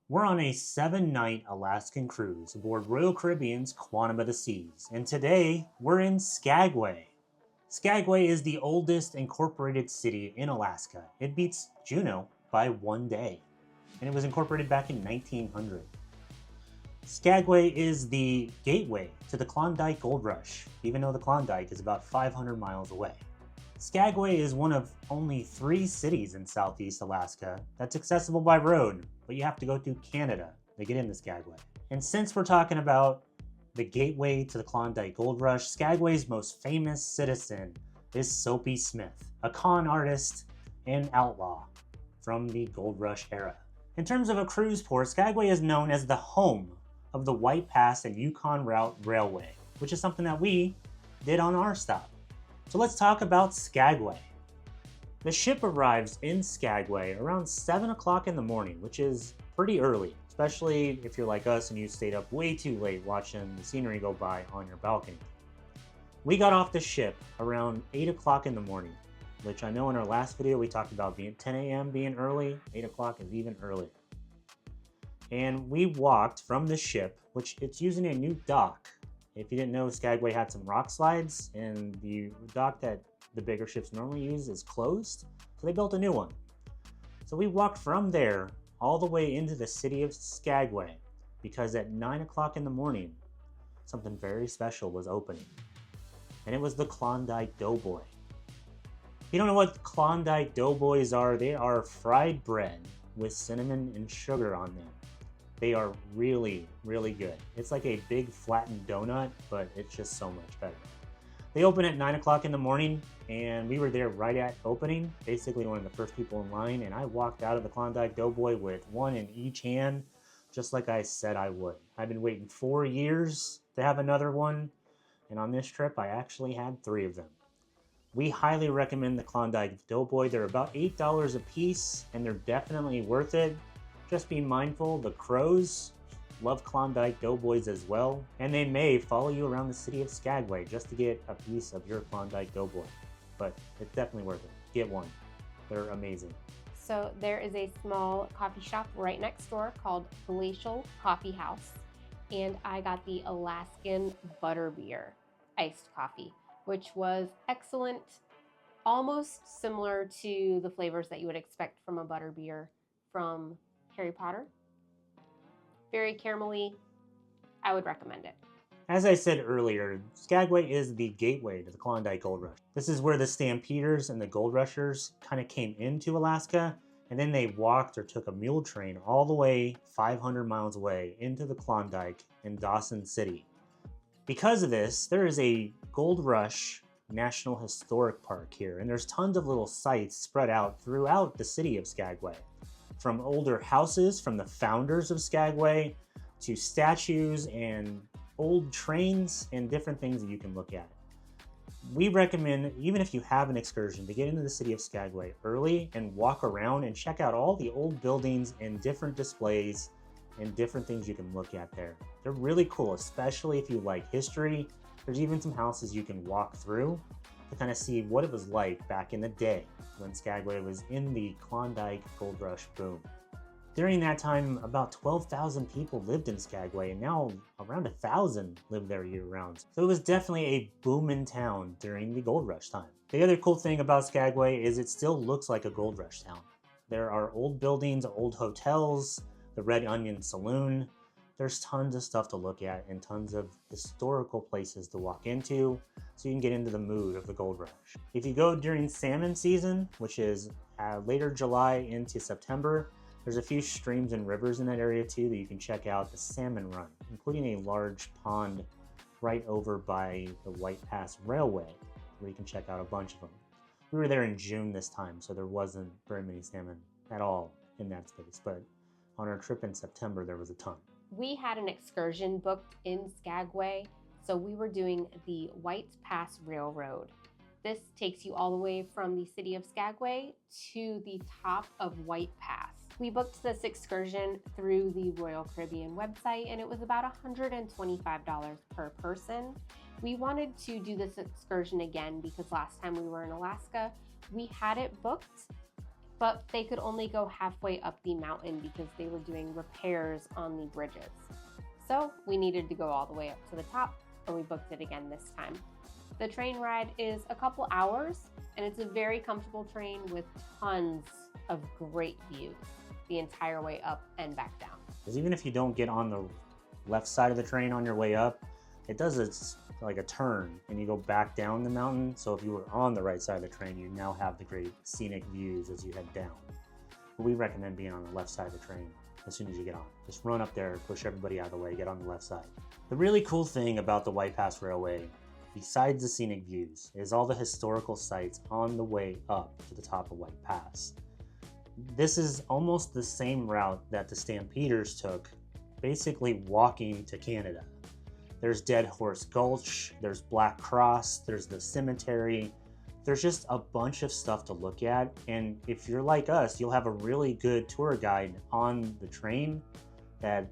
We're on a 7-night Alaskan cruise aboard Royal Caribbean's Quantum of the Seas, and today we're in Skagway. Skagway is the oldest incorporated city in Alaska. It beats Juneau by 1 day, and it was incorporated back in 1900. Skagway is the gateway to the Klondike Gold Rush, even though the Klondike is about 500 miles away. Skagway is one of only 3 cities in southeast Alaska that's accessible by road, but you have to go through Canada to get into Skagway. And since we're talking about the gateway to the Klondike Gold Rush, Skagway's most famous citizen is Soapy Smith, a con artist and outlaw from the Gold Rush era. In terms of a cruise port, Skagway is known as the home of the White Pass and Yukon Route Railway, which is something that we did on our stop. So let's talk about Skagway. The ship arrives in Skagway around 7 o'clock in the morning, which is pretty early, especially if you're like us and you stayed up way too late watching the scenery go by on your balcony. We got off the ship around 8 o'clock in the morning, which I know in our last video we talked about being 10 a.m. being early, 8 o'clock is even earlier. And we walked from the ship, which it's using a new dock. If you didn't know, Skagway had some rock slides, and the dock that the bigger ships normally use is closed, so they built a new one. So we walked from there all the way into the city of Skagway, because at 9 o'clock in the morning, something very special was opening. And it was the Klondike Doughboy. If you don't know what Klondike Doughboys are, they are fried bread with cinnamon and sugar on them. They are really, really good. It's like a big flattened donut, but it's just so much better. They open at 9 o'clock in the morning, and we were there right at opening, basically one of the first people in line, and I walked out of the Klondike Doughboy with one in each hand, just like I said I would. I've been waiting 4 years to have another one, and on this trip I actually had 3 of them. We highly recommend the Klondike Doughboy. They're about $8 a piece, and they're definitely worth it. Just be mindful, the crows love Klondike Doughboys as well, and they may follow you around the city of Skagway just to get a piece of your Klondike Doughboy. But it's definitely worth it. Get one. They're amazing. So there is a small coffee shop right next door called Glacial Coffee House, and I got the Alaskan Butterbeer iced coffee, which was excellent, almost similar to the flavors that you would expect from a butterbeer from Harry Potter. Very caramelly. I would recommend it. As I said earlier, Skagway is the gateway to the Klondike Gold Rush. This is where the Stampeders and the Gold Rushers kind of came into Alaska, and then they walked or took a mule train all the way 500 miles away into the Klondike in Dawson City. Because of this, there is a Gold Rush National Historic Park here, and there's tons of little sites spread out throughout the city of Skagway. From older houses from the founders of Skagway to statues and old trains and different things that you can look at. We recommend, even if you have an excursion, to get into the city of Skagway early and walk around and check out all the old buildings and different displays and different things you can look at there. They're really cool, especially if you like history. There's even some houses you can walk through to kind of see what it was like back in the day when Skagway was in the Klondike Gold Rush boom. During that time, about 12,000 people lived in Skagway, and now around 1,000 live there year-round. So it was definitely a booming town during the Gold Rush time. The other cool thing about Skagway is it still looks like a Gold Rush town. There are old buildings, old hotels, the Red Onion Saloon. There's tons of stuff to look at and tons of historical places to walk into, so you can get into the mood of the Gold Rush. If you go during salmon season, which is later July into September, there's a few streams and rivers in that area too that you can check out the salmon run, including a large pond right over by the White Pass Railway, where you can check out a bunch of them. We were there in June this time, so there wasn't very many salmon at all in that space, but on our trip in September, there was a ton. We had an excursion booked in Skagway, so we were doing the White Pass Railroad. This takes you all the way from the city of Skagway to the top of White Pass. We booked this excursion through the Royal Caribbean website, and it was about $125 per person. We wanted to do this excursion again because last time we were in Alaska, we had it booked but they could only go halfway up the mountain because they were doing repairs on the bridges. So we needed to go all the way up to the top, and we booked it again this time. The train ride is a couple hours, and it's a very comfortable train with tons of great views the entire way up and back down. Because even if you don't get on the left side of the train on your way up, it does like a turn and you go back down the mountain. So if you were on the right side of the train, you now have the great scenic views as you head down. But we recommend being on the left side of the train as soon as you get on. Just run up there, push everybody out of the way, get on the left side. The really cool thing about the White Pass Railway, besides the scenic views, is all the historical sites on the way up to the top of White Pass. This is almost the same route that the Stampeders took, basically walking to Canada. There's Dead Horse Gulch, there's Black Cross, there's the cemetery. There's just a bunch of stuff to look at, and if you're like us, you'll have a really good tour guide on the train that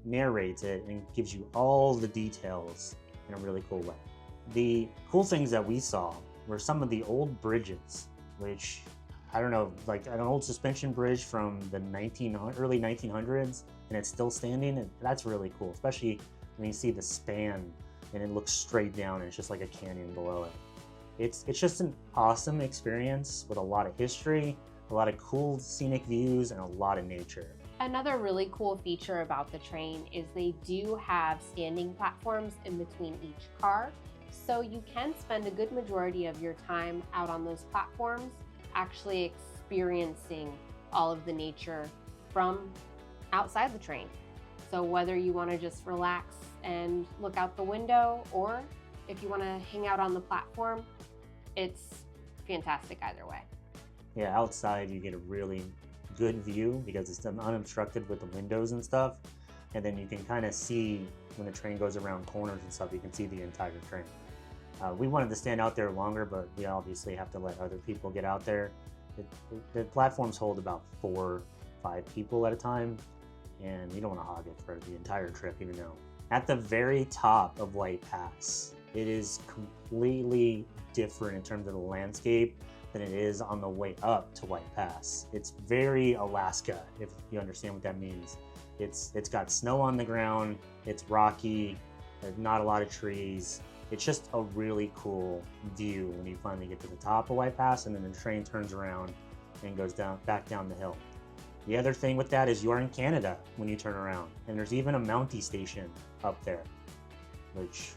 narrates it and gives you all the details in a really cool way. The cool things that we saw were some of the old bridges, which, I don't know, like an old suspension bridge from the early 1900s, and it's still standing, and that's really cool, especially when you see the span and it looks straight down and it's just like a canyon below it. It's just an awesome experience with a lot of history, a lot of cool scenic views, and a lot of nature. Another really cool feature about the train is they do have standing platforms in between each car, so you can spend a good majority of your time out on those platforms actually experiencing all of the nature from outside the train. So whether you want to just relax and look out the window, or if you want to hang out on the platform, it's fantastic either way. Yeah, outside you get a really good view because it's unobstructed with the windows and stuff, and then you can kind of see when the train goes around corners and stuff, you can see the entire train. We wanted to stand out there longer, but we obviously have to let other people get out there. The platforms hold about 4 or 5 people at a time, and you don't want to hog it for the entire trip, even though. At the very top of White Pass, it is completely different in terms of the landscape than it is on the way up to White Pass. It's very Alaska, if you understand what that means. It's got snow on the ground, it's rocky, there's not a lot of trees. It's just a really cool view when you finally get to the top of White Pass, and then the train turns around and goes back down the hill. The other thing with that is you're in Canada when you turn around, and there's even a Mountie station up there, which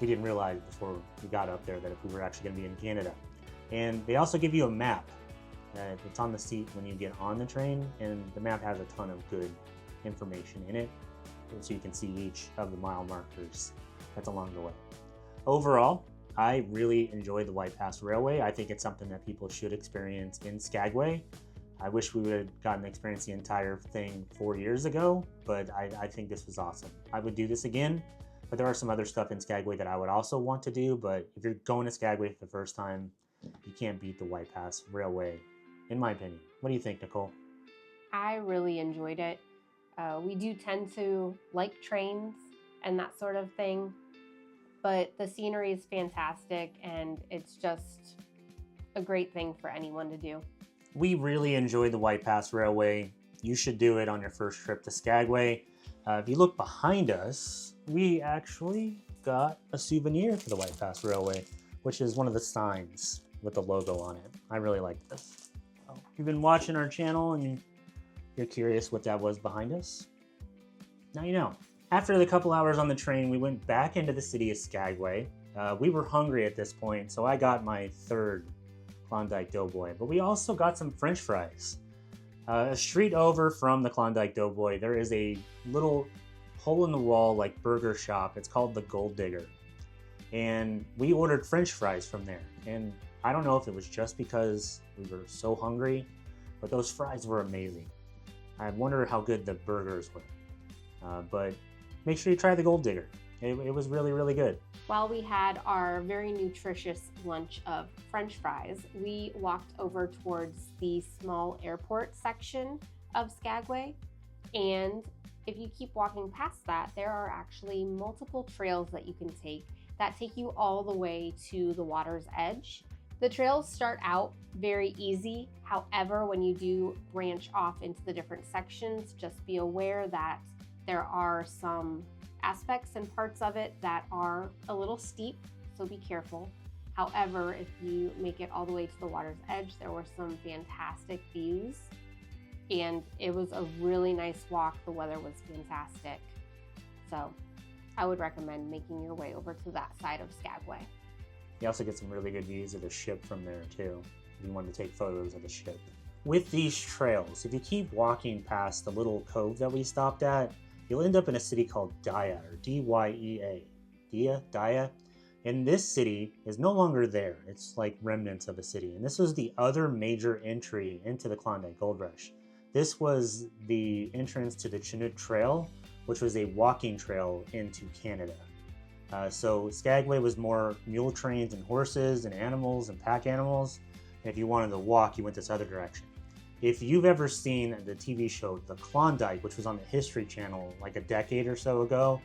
we didn't realize before we got up there that if we were actually going to be in Canada. And they also give you a map. It's on the seat when you get on the train, and the map has a ton of good information in it, so you can see each of the mile markers that's along the way. Overall, I really enjoyed the White Pass Railway. I think it's something that people should experience in Skagway. I wish we would have gotten to experience the entire thing 4 years ago, but I think this was awesome. I would do this again, but there are some other stuff in Skagway that I would also want to do, but if you're going to Skagway for the first time, you can't beat the White Pass Railway, in my opinion. What do you think, Nicole? I really enjoyed it. We do tend to like trains and that sort of thing, but the scenery is fantastic, and it's just a great thing for anyone to do. We really enjoyed the White Pass Railway. You should do it on your first trip to Skagway. If you look behind us, we actually got a souvenir for the White Pass Railway, which is one of the signs with the logo on it. I really like this. If you've been watching our channel and you're curious what that was behind us, now you know. After the couple hours on the train, we went back into the city of Skagway. We were hungry at this point, so I got my third Klondike Doughboy, but we also got some French fries. A street over from the Klondike Doughboy, there is a little hole-in-the-wall like burger shop. It's called the Gold Digger, and we ordered French fries from there. And I don't know if it was just because we were so hungry, but those fries were amazing. I wonder how good the burgers were, but make sure you try the Gold Digger. It was really, really good. While we had our very nutritious lunch of French fries, we walked over towards the small airport section of Skagway. And if you keep walking past that, there are actually multiple trails that you can take that take you all the way to the water's edge. The trails start out very easy. However, when you do branch off into the different sections, just be aware that there are some aspects and parts of it that are a little steep, so be careful. However, if you make it all the way to the water's edge, there were some fantastic views, and it was a really nice walk. The weather was fantastic. So I would recommend making your way over to that side of Skagway. You also get some really good views of the ship from there too, if you want to take photos of the ship. With these trails, if you keep walking past the little cove that we stopped at, you'll end up in a city called Daya, or D-Y-E-A. Daya. And this city is no longer there. It's like remnants of a city. And this was the other major entry into the Klondike Gold Rush. This was the entrance to the Chinook Trail, which was a walking trail into Canada. So Skagway was more mule trains and horses and animals and pack animals. And if you wanted to walk, you went this other direction. If you've ever seen the TV show The Klondike, which was on the History Channel like a decade or so ago,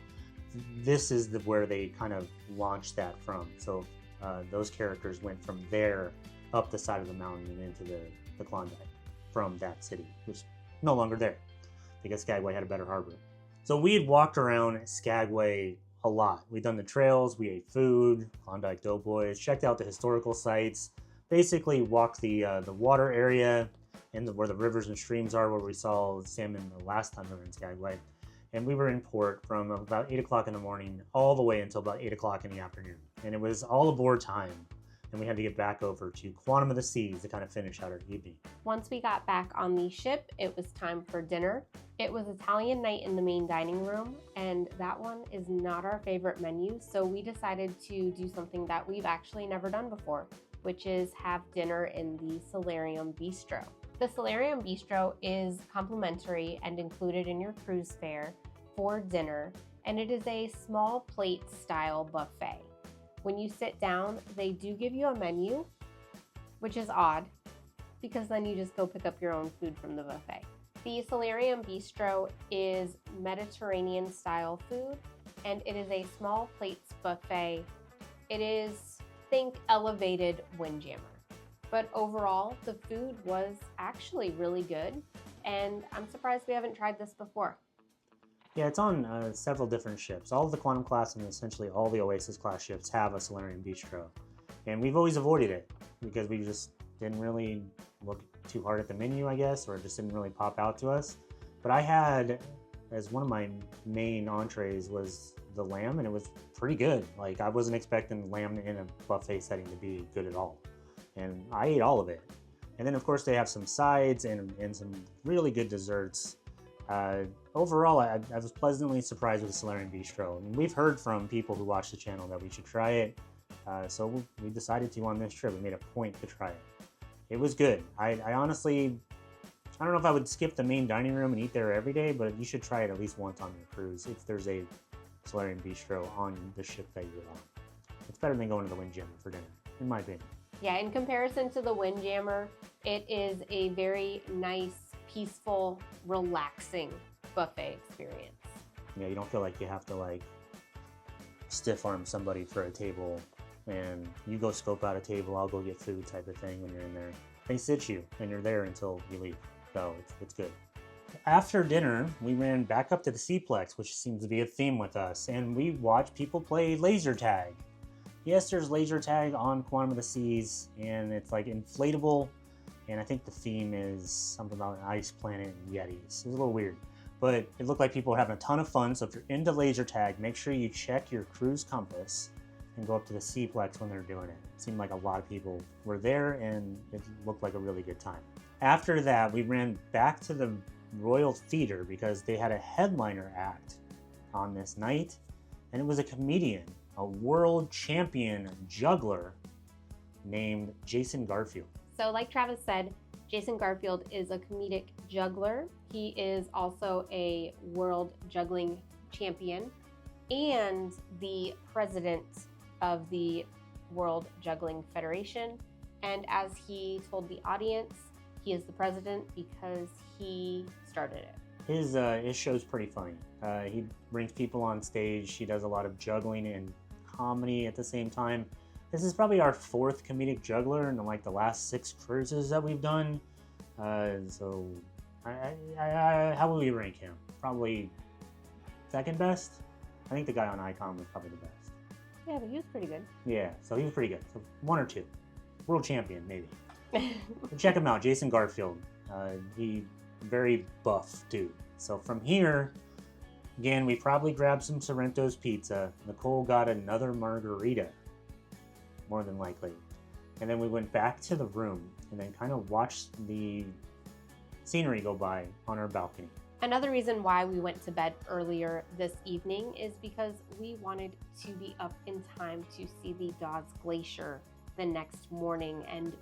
this is where they kind of launched that from. So those characters went from there up the side of the mountain and into the Klondike from that city, which is no longer there because Skagway had a better harbor. So we had walked around Skagway a lot. We'd done the trails, we ate food, Klondike Doughboys, checked out the historical sites, basically walked the water area and where the rivers and streams are, where we saw salmon the last time we were in Skagway. And we were in port from about 8 o'clock in the morning all the way until about 8 o'clock in the afternoon. And it was all aboard time. And we had to get back over to Quantum of the Seas to kind of finish out our evening. Once we got back on the ship, it was time for dinner. It was Italian night in the main dining room, and that one is not our favorite menu, so we decided to do something that we've actually never done before, which is have dinner in the Solarium Bistro. The Solarium Bistro is complimentary and included in your cruise fare for dinner, and it is a small plate style buffet. When you sit down, they do give you a menu, which is odd because then you just go pick up your own food from the buffet. The Solarium Bistro is Mediterranean style food, and it is a small plates buffet. It is, think elevated Windjammer. But overall, the food was actually really good, and I'm surprised we haven't tried this before. Yeah, it's on several different ships. All of the Quantum class and essentially all the Oasis class ships have a Solarium Bistro. And we've always avoided it because we just didn't really look too hard at the menu, I guess, or it just didn't really pop out to us. But I had, as one of my main entrees was the lamb, and it was pretty good. Like, I wasn't expecting lamb in a buffet setting to be good at all. And I ate all of it. And then, of course, they have some sides and some really good desserts. Overall, I was pleasantly surprised with the Solarium Bistro. And we've heard from people who watch the channel that we should try it. So we decided to on this trip. We made a point to try it. It was good. I honestly, I don't know if I would skip the main dining room and eat there every day, but you should try it at least once on your cruise if there's a Solarium Bistro on the ship that you're on. It's better than going to the Windjammer for dinner, in my opinion. Yeah, in comparison to the Windjammer, it is a very nice, peaceful, relaxing buffet experience. Yeah, you don't feel like you have to like stiff arm somebody for a table and you go scope out a table, I'll go get food type of thing when you're in there. They sit you and you're there until you leave. So it's good. After dinner, we ran back up to the Seaplex, which seems to be a theme with us, and we watched people play laser tag. Yes, there's laser tag on Quantum of the Seas, and it's like inflatable, and I think the theme is something about an ice planet and Yetis. It was a little weird, but it looked like people were having a ton of fun, so if you're into laser tag, make sure you check your cruise compass and go up to the Seaplex when they're doing it. It seemed like a lot of people were there, and it looked like a really good time. After that, we ran back to the Royal Theater because they had a headliner act on this night, and it was a comedian, a world champion juggler named Jason Garfield. So like Travis said, Jason Garfield is a comedic juggler. He is also a world juggling champion and the president of the World Juggling Federation. And as he told the audience, he is the president because he started it. His show's pretty funny. He brings people on stage. He does a lot of juggling and comedy at the same time. This is probably our 4th comedic juggler in like the last 6 cruises that we've done. So how would we rank him? Probably 2nd best? I think the guy on Icon was probably the best. Yeah, but he was pretty good. Yeah, so he was pretty good. So 1 or 2. World champion, maybe. Check him out, Jason Garfield. He very buff dude. So from here, again, we probably grabbed some Sorrento's pizza. Nicole got another margarita, more than likely. And then we went back to the room and then kind of watched the scenery go by on our balcony. Another reason why we went to bed earlier this evening is because we wanted to be up in time to see the Dawes Glacier the next morning. And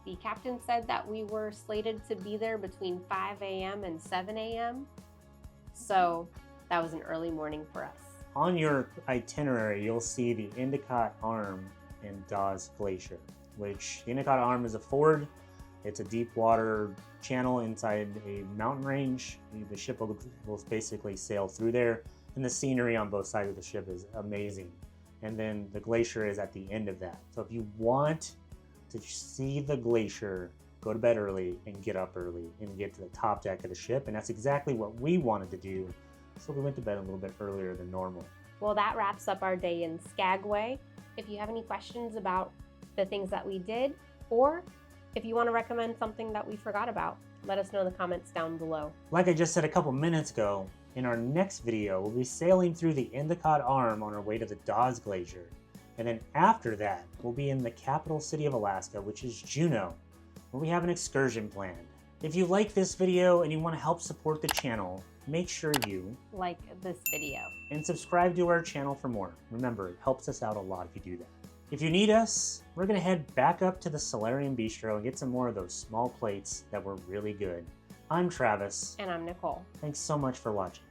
the captain said that we were slated to be there between 5 a.m. and 7 a.m. So that was an early morning for us. On your itinerary, you'll see the Endicott Arm and Dawes Glacier, which the Endicott Arm is a ford. It's a deep water channel inside a mountain range. The ship will basically sail through there, and the scenery on both sides of the ship is amazing. And then the glacier is at the end of that. So if you want to see the glacier, go to bed early and get up early and get to the top deck of the ship. And that's exactly what we wanted to do. So we went to bed a little bit earlier than normal. Well, that wraps up our day in Skagway. If you have any questions about the things that we did, or if you want to recommend something that we forgot about, let us know in the comments down below. Like I just said a couple minutes ago, in our next video, we'll be sailing through the Endicott Arm on our way to the Dawes Glacier. And then after that, we'll be in the capital city of Alaska, which is Juneau, where we have an excursion planned. If you like this video and you want to help support the channel, make sure you like this video and subscribe to our channel for more. Remember, it helps us out a lot if you do that. If you need us, we're going to head back up to the Solarium Bistro and get some more of those small plates that were really good. I'm Travis. And I'm Nicole. Thanks so much for watching.